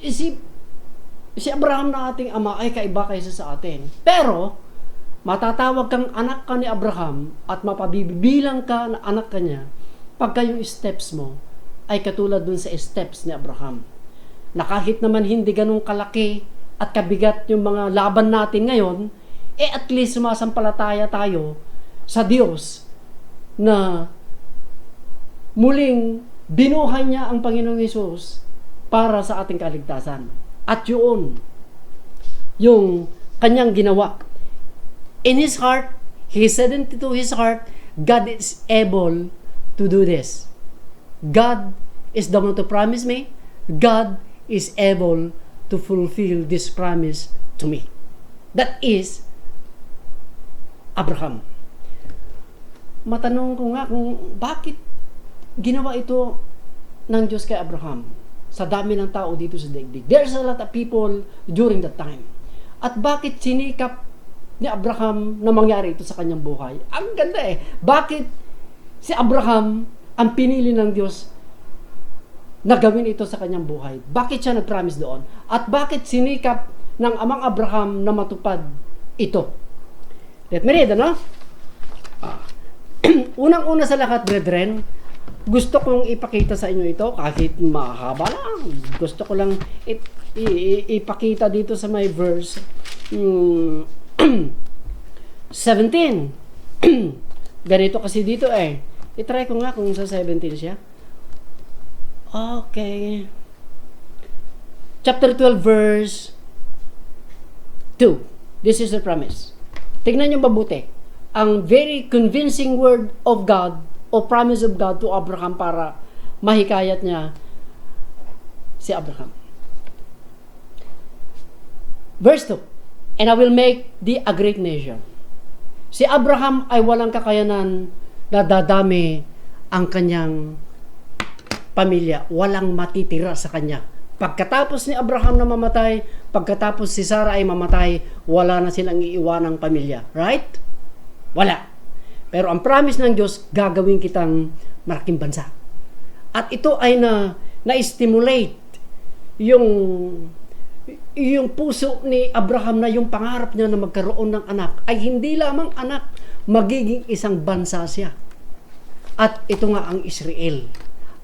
Si Abraham na ating ama ay kaiba kaysa sa atin. Pero, matatawag kang anak ka ni Abraham at mapabibilang ka na anak ka niya pagka yung steps mo ay katulad dun sa steps ni Abraham. Na kahit naman hindi ganun kalaki at kabigat yung mga laban natin ngayon, at least sumasampalataya tayo sa Diyos na muling binuhay niya ang Panginoong Hesus para sa ating kaligtasan. At yun, yung kanyang ginawa. In his heart, he said into his heart God is able to do this. God is the one to promise me. God is able to fulfill this promise to me. That is Abraham. Matanong ko nga kung bakit ginawa ito ng Diyos kay Abraham sa dami ng tao dito sa daigdig. There's a lot of people during that time. At bakit sinikap ni Abraham na mangyari ito sa kanyang buhay? Ang ganda eh. Bakit si Abraham ang pinili ng Diyos na gawin ito sa kanyang buhay? Bakit siya nag-promise doon? At bakit sinikap ng amang Abraham na matupad ito? Let me read, ano? Unang-una sa lahat, brethren, gusto kong ipakita sa inyo ito kahit mahaba lang. Gusto ko lang ipakita dito sa my verse 17. Ganito kasi dito eh. I-try ko nga kung sa 17 siya. Okay. Chapter 12 verse 2. This is the promise. Tignan niyo mabuti. Ang very convincing word of God o promise of God to Abraham para mahikayat niya si Abraham. Verse 2. And I will make thee a great nation. Si Abraham ay walang kakayanan na dadami ang kanyang pamilya. Walang matitira sa kanya. Pagkatapos ni Abraham na mamatay, pagkatapos si Sarah ay mamatay, wala na silang iiwanang pamilya. Right? Wala. Pero ang promise ng Diyos, gagawin kitang malaking bansa. At ito ay na-stimulate yung puso ni Abraham na yung pangarap niya na magkaroon ng anak ay hindi lamang anak, magiging isang bansa siya. At ito nga ang Israel.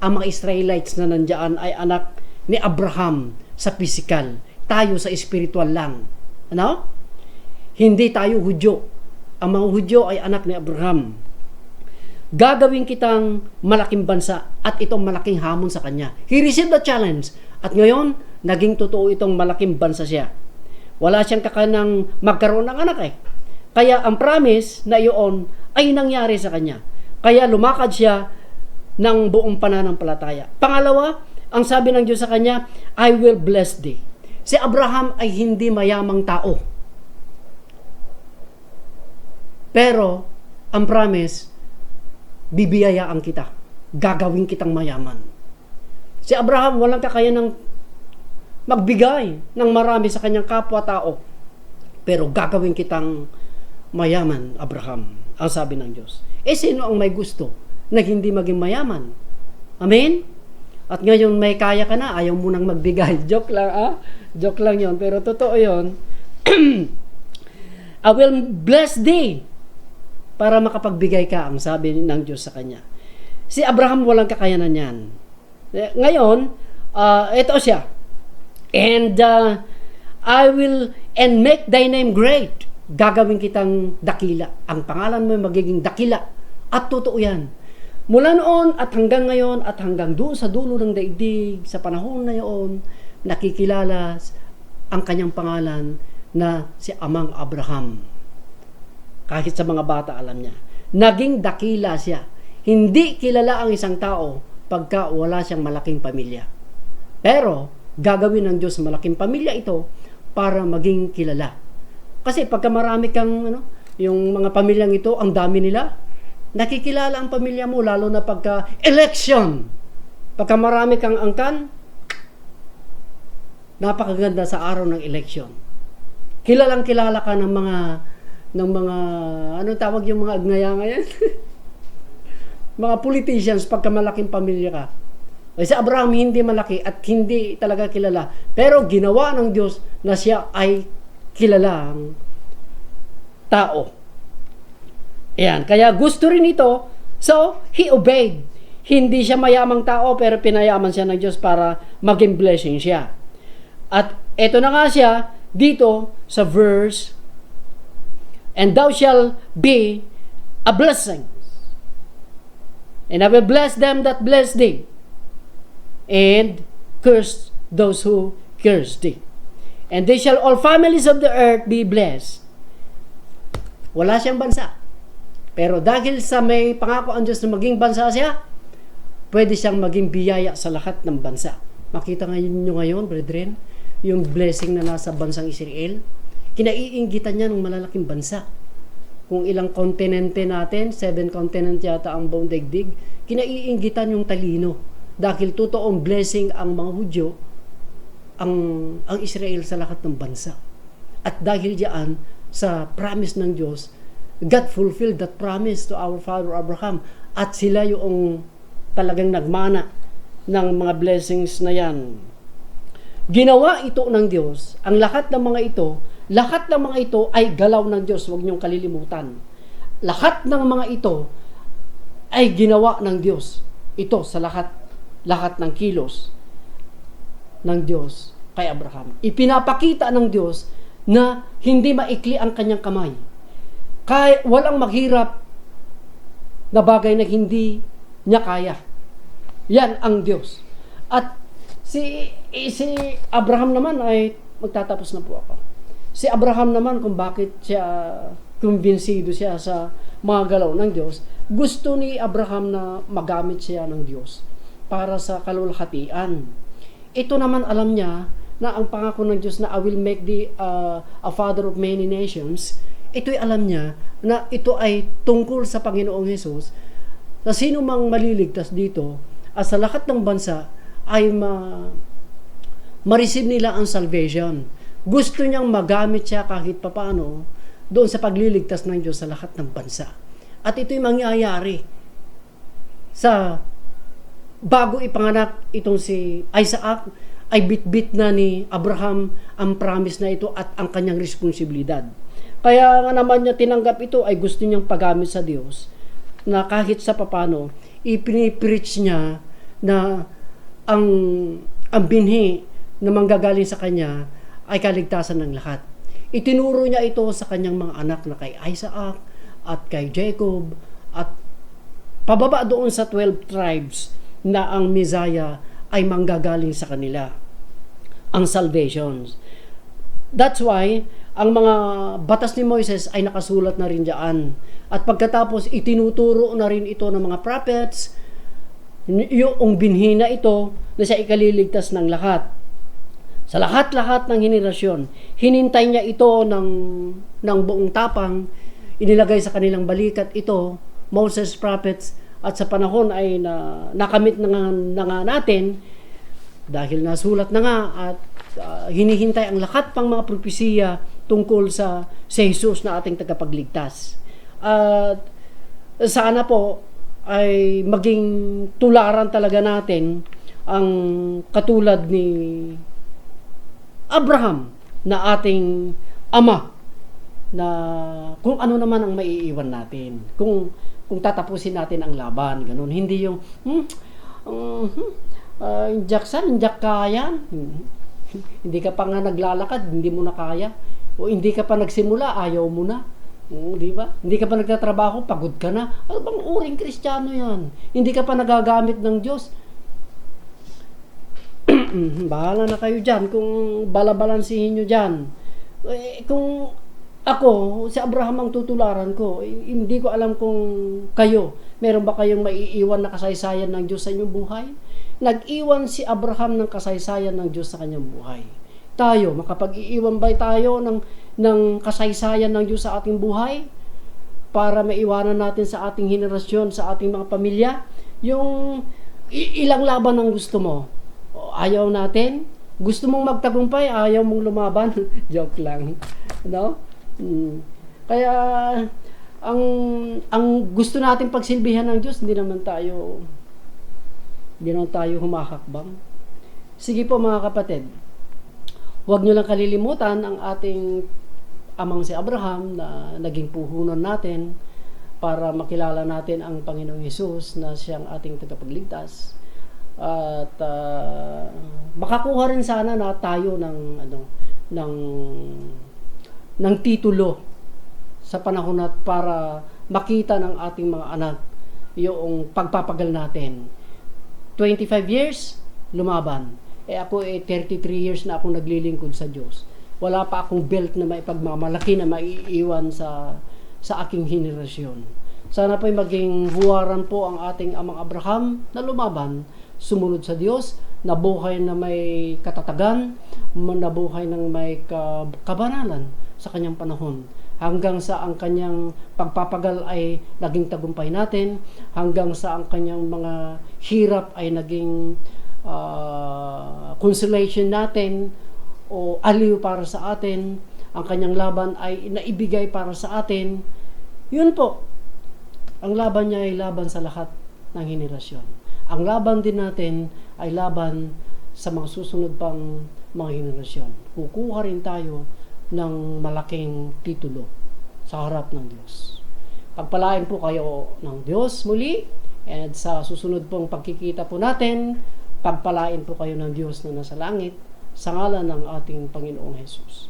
Ang mga Israelites na nandiyan ay anak ni Abraham sa physical. Tayo sa spiritual lang. Ano? Hindi tayo Hudyo. Ang mga Hudyo ay anak ni Abraham. Gagawin kitang malaking bansa at itong malaking hamon sa kanya. He received the challenge. At ngayon, naging totoo itong malaking bansa siya. Wala siyang kakanang magkaroon ng anak eh. Kaya ang promise na iyon ay nangyari sa kanya. Kaya lumakad siya ng buong pananampalataya. Pangalawa, ang sabi ng Diyos sa kanya, I will bless thee. Si Abraham ay hindi mayamang tao. Pero, ang promise, bibiyayaan kita. Gagawin kitang mayaman. Si Abraham walang kakayanang magbigay ng marami sa kanyang kapwa-tao. Pero gagawin kitang mayaman, Abraham, ang sabi ng Diyos. Sino ang may gusto na hindi maging mayaman? Amen? At ngayon may kaya ka na, ayaw mo nang magbigay. Joke lang, Joke lang yon, pero totoo yon. I will bless thee para makapagbigay ka, ang sabi ng Diyos sa kanya. Si Abraham walang kakayanan yan. Ngayon, ito siya. And I will and make thy name great. Gagawin kitang dakila. Ang pangalan mo magiging dakila. At totoo yan. Mula noon at hanggang ngayon at hanggang doon sa dulo ng daigdig, sa panahon na yun, nakikilala ang kanyang pangalan na si Amang Abraham. Kahit sa mga bata alam niya. Naging dakila siya. Hindi kilala ang isang tao pagka wala siyang malaking pamilya. Pero gagawin ng Diyos malaking pamilya ito para maging kilala. Kasi pagka marami kang yung mga pamilyang ito, ang dami nila, nakikilala ang pamilya mo lalo na pagka election. Pagka marami kang angkan, napakaganda sa araw ng election. Kilalang kilala ka ng mga anong tawag yung mga agnaya-ngayan? Mga politicians pagka malaking pamilya ka. Kasi Abraham hindi malaki at hindi talaga kilala. Pero ginawa ng Diyos na siya ay kilalang tao. Ayan, kaya gusto rin ito. So, he obeyed. Hindi siya mayamang tao pero pinayaman siya ng Diyos para maging blessing siya. At eto na nga siya dito sa verse, and thou shalt be a blessing. And I will bless them that bless thee, and curse those who curse thee. And they shall all families of the earth be blessed. Wala siyang bansa. Pero dahil sa may pangako ang Diyos na maging bansa siya, pwede siyang maging biyaya sa lahat ng bansa. Makita ngayon nyo ngayon, brethren, yung blessing na nasa bansang Israel. Kinaiinggitan niya ng malalaking bansa. Kung ilang kontinente natin, 7 continent yata ang buong daigdig, kinaiinggitan yung talino. Dahil totoong blessing ang mga Hudyo, ang Israel sa lahat ng bansa. At dahil diyan, sa promise ng Diyos, God fulfilled that promise to our father Abraham. At sila yung talagang nagmana ng mga blessings na yan. Ginawa ito ng Diyos. Ang lahat ng mga ito ay galaw ng Diyos. Huwag niyong kalilimutan. Lahat ng mga ito ay ginawa ng Diyos. Ito sa lahat ng kilos ng Diyos kay Abraham. Ipinapakita ng Diyos na hindi maikli ang kanyang kamay. Kaya walang maghirap na bagay na hindi niya kaya. Yan ang Diyos. At si Abraham naman ay, magtatapos na po ako. Si Abraham naman, kung bakit siya kumbinsido siya sa mga galaw ng Diyos, gusto ni Abraham na magamit siya ng Diyos para sa kalulhatian. Ito naman alam niya na ang pangako ng Diyos na I will make thee a father of many nations, ito'y alam niya na ito ay tungkol sa Panginoong Hesus, na sino mang maliligtas dito at sa lahat ng bansa ay ma-receive nila ang salvation. Gusto niyang magamit siya kahit papaano doon sa pagliligtas ng Diyos sa lahat ng bansa. At ito'y mangyayari sa bago ipanganak itong si Isaac, ay bitbit na ni Abraham ang promise na ito at ang kanyang responsibilidad. Kaya nga naman niya tinanggap ito, ay gusto niyang paggamit sa Diyos na kahit sa papano, ipinipreach niya na ang binhi na manggagaling sa kanya ay kaligtasan ng lahat. Itinuro niya ito sa kanyang mga anak na kay Isaac at kay Jacob at pababa doon sa 12 tribes na ang Messiah ay manggagaling sa kanila, ang salvation. That's why ang mga batas ni Moises ay nakasulat na rin diyan. At pagkatapos itinuturo na rin ito ng mga prophets, yung binhi na ito na siya ikaliligtas ng lahat. Sa lahat-lahat ng henerasyon, hinintay niya ito ng buong tapang, inilagay sa kanilang balikat ito, Moses, prophets, at sa panahon ay nakamit na nga natin dahil nasulat na nga at hinihintay ang lahat pang mga propesiya tungkol sa Jesus na ating tagapagligtas. At sana po ay maging tularan talaga natin ang katulad ni Abraham na ating ama, na kung ano naman ang maiiwan natin, kung tatapusin natin ang laban, ganun. Hindi yung injak kaya, hindi ka pa nga naglalakad, hindi mo na kaya, o hindi ka pa nagsimula, ayaw mo na, di ba? Hindi ka pa nagtatrabaho, pagod ka na. Ano bang uring Kristiyano yan? Hindi ka pa nagagamit ng Diyos. Bahala na kayo dyan kung balabalansihin nyo dyan. Kung ako, si Abraham ang tutularan ko, hindi ko alam kung kayo, meron ba kayong maiiwan na kasaysayan ng Diyos sa inyong buhay? Nag-iwan si Abraham ng kasaysayan ng Diyos sa kanyang buhay. Tayo, makapag-iiwan ba tayo ng kasaysayan ng Diyos sa ating buhay? Para maiwanan natin sa ating henerasyon, sa ating mga pamilya? Yung ilang laban ang gusto mo? Ayaw natin? Gusto mong magtagumpay, ayaw mong lumaban? Joke lang. No? Kaya ang gusto nating pagsilbihan ng Diyos, hindi naman tayo humakakbang. Sige po mga kapatid, huwag nyo lang kalilimutan ang ating amang si Abraham na naging puhunan natin para makilala natin ang Panginoong Hesus na siyang ating tagapagligtas. At makakuha rin sana na tayo ng titulo sa panahon at para makita ng ating mga anak yung pagpapagal natin. 25 years, lumaban. Ako 33 years na akong naglilingkod sa Diyos. Wala pa akong belt na maipagmamalaki na maiiwan sa aking henerasyon. Sana po'y maging huwaran po ang ating amang Abraham na lumaban, sumunod sa Diyos, nabuhay na may katatagan, nabuhay ng may kabanalan sa kanyang panahon. Hanggang sa ang kanyang pagpapagal ay naging tagumpay natin, hanggang sa ang kanyang mga hirap ay naging consolation natin o aliw para sa atin, ang kanyang laban ay naibigay para sa atin. Yun po, ang laban niya ay laban sa lahat ng henerasyon. Ang laban din natin ay laban sa mga susunod pang mga henerasyon. Kukuha rin tayo ng malaking titulo sa harap ng Diyos. Pagpalain po kayo ng Diyos muli, and sa susunod pong pagkikita po natin, pagpalain po kayo ng Diyos na nasa langit sa ngalan ng ating Panginoong Hesus.